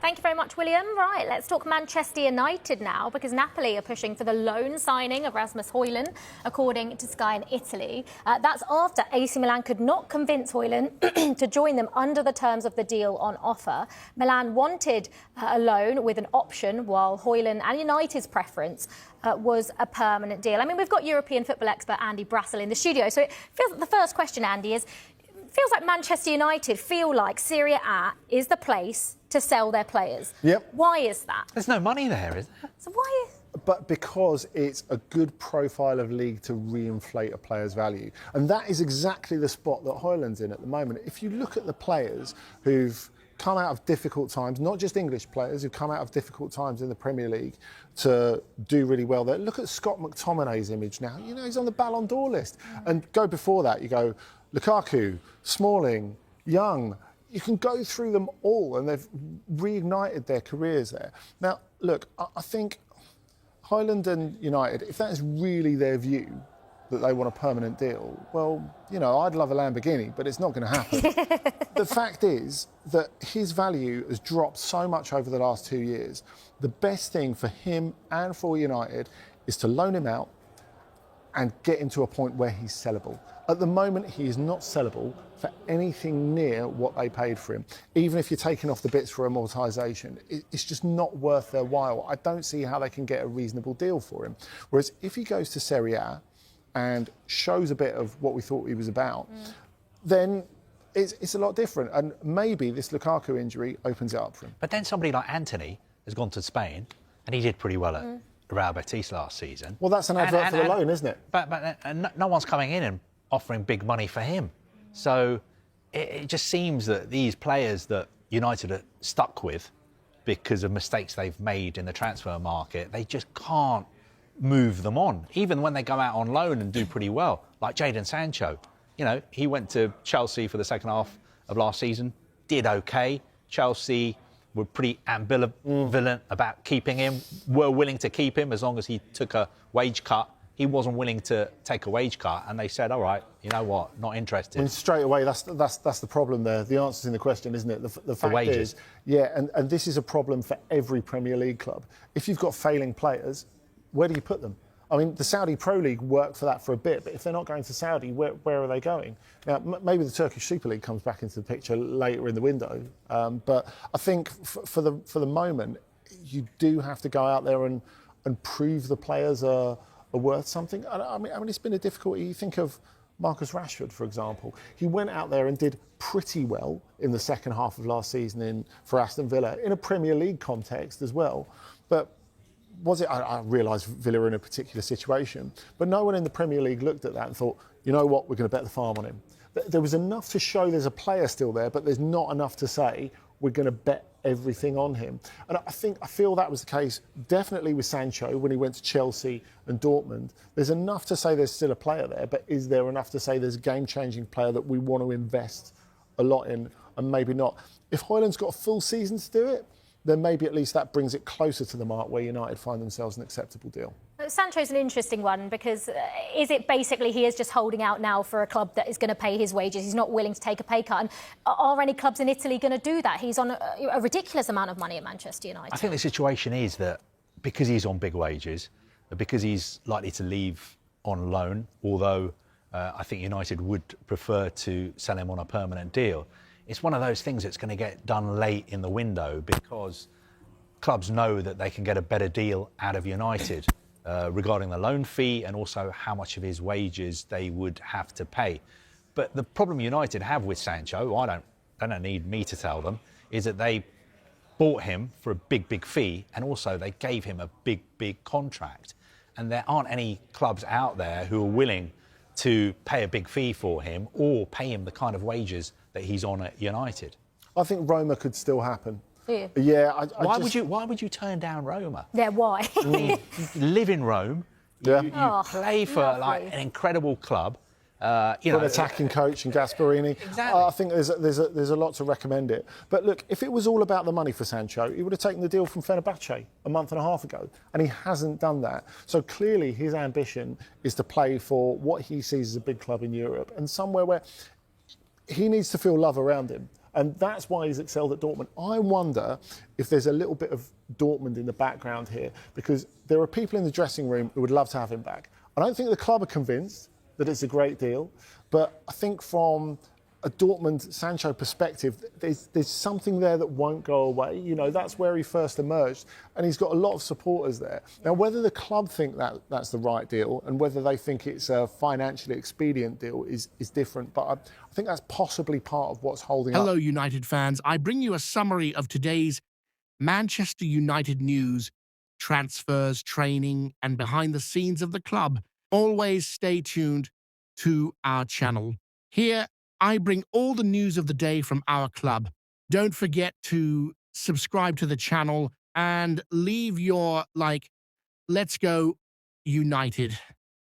Thank you very much, William. Right, let's talk Manchester United now, because Napoli are pushing for the loan signing of Rasmus Hojlund, according to Sky in Italy. That's after AC Milan could not convince Hojlund to join them under the terms of the deal on offer. Milan wanted a loan with an option, while Hojlund and United's preference was a permanent deal. I mean, we've got European football expert Andy Brassel in the studio. So it feels, the first question, Andy, is, feels like Manchester United feel like Serie A is the place to sell their players. Yep. Why is that? There's no money there, is there? So why? But because it's a good profile of league to reinflate a player's value. And that is exactly the spot that Hojlund's in at the moment. If you look at the players who've come out of difficult times, not just English players who've come out of difficult times in the Premier League to do really well there. Look at Scott McTominay's image now. You know, he's on the Ballon d'Or list. And go before that, you go Lukaku, Smalling, Young. You can go through them all, and they've reignited their careers there. Now, look, I think Hojlund and United, if that is really their view, that they want a permanent deal, well, you know, I'd love a Lamborghini, but it's not going to happen. The fact is that his value has dropped so much over the last 2 years. The best thing for him and for United is to loan him out and get him to a point where he's sellable. At the moment, he is not sellable for anything near what they paid for him. Even if you're taking off the bits for amortisation, it's just not worth their while. I don't see how they can get a reasonable deal for him. Whereas if he goes to Serie A and shows a bit of what we thought he was about, then it's a lot different. And maybe this Lukaku injury opens it up for him. But then somebody like Anthony has gone to Spain, and he did pretty well at Real Betis last season. Well, that's an advert for the loan, isn't it? But no one's coming in and offering big money for him. So it just seems that these players that United are stuck with because of mistakes they've made in the transfer market, they just can't move them on, even when they go out on loan and do pretty well, like Jadon Sancho. You know, he went to Chelsea for the second half of last season, did OK. Chelsea were pretty ambivalent about keeping him, were willing to keep him as long as he took a wage cut. He wasn't willing to take a wage cut, and they said, all right, you know what, not interested. And straight away, that's the problem there. The answer's in the question, isn't it? The fact wages. is, yeah, and this is a problem for every Premier League club. If you've got failing players, where do you put them? I mean, the Saudi Pro League worked for that for a bit, but if they're not going to Saudi, where are they going? Now, maybe the Turkish Super League comes back into the picture later in the window, but I think for the moment, you do have to go out there and prove the players are worth something. I mean, it's been a difficulty. You think of Marcus Rashford, for example. He went out there and did pretty well in the second half of last season for Aston Villa, in a Premier League context as well. But was it? I realise Villa are in a particular situation, but no one in the Premier League looked at that and thought, you know what, we're going to bet the farm on him. There was enough to show there's a player still there, but there's not enough to say we're going to bet everything on him. And I feel that was the case definitely with Sancho when he went to Chelsea and Dortmund. There's enough to say there's still a player there, but is there enough to say there's a game-changing player that we want to invest a lot in, and maybe not? If Hojlund's got a full season to do it, then maybe at least that brings it closer to the mark where United find themselves an acceptable deal. Sancho's an interesting one, because is it basically he is just holding out now for a club that is going to pay his wages? He's not willing to take a pay cut. And are any clubs in Italy going to do that? He's on a ridiculous amount of money at Manchester United. I think the situation is that because he's on big wages, because he's likely to leave on loan, although I think United would prefer to sell him on a permanent deal, it's one of those things that's going to get done late in the window, because clubs know that they can get a better deal out of United regarding the loan fee and also how much of his wages they would have to pay. But the problem United have with Sancho, they don't need me to tell them, is that they bought him for a big fee, and also they gave him a big contract. And there aren't any clubs out there who are willing to pay a big fee for him or pay him the kind of wages that he's on at United. I think Roma could still happen. Yeah. Yeah. Why would you turn down Roma? Yeah, why? You live in Rome. Yeah. You play for like an incredible club. You know, an attacking coach and Gasperini. Exactly. I think there's a lot to recommend it. But look, if it was all about the money for Sancho, he would have taken the deal from Fenerbahce a month and a half ago, and he hasn't done that. So clearly his ambition is to play for what he sees as a big club in Europe, and somewhere where he needs to feel love around him. And that's why he's excelled at Dortmund. I wonder if there's a little bit of Dortmund in the background here, because there are people in the dressing room who would love to have him back. I don't think the club are convinced that it's a great deal, but I think from a Dortmund Sancho perspective, there's something there that won't go away. You know, that's where he first emerged, and he's got a lot of supporters there. Now, whether the club think that that's the right deal and whether they think it's a financially expedient deal is different, but I think that's possibly part of what's holding up. Hello, United fans. I bring you a summary of today's Manchester United news, transfers, training, and behind the scenes of the club. Always stay tuned to our channel. Here, I bring all the news of the day from our club. Don't forget to subscribe to the channel and leave your like. Let's go United.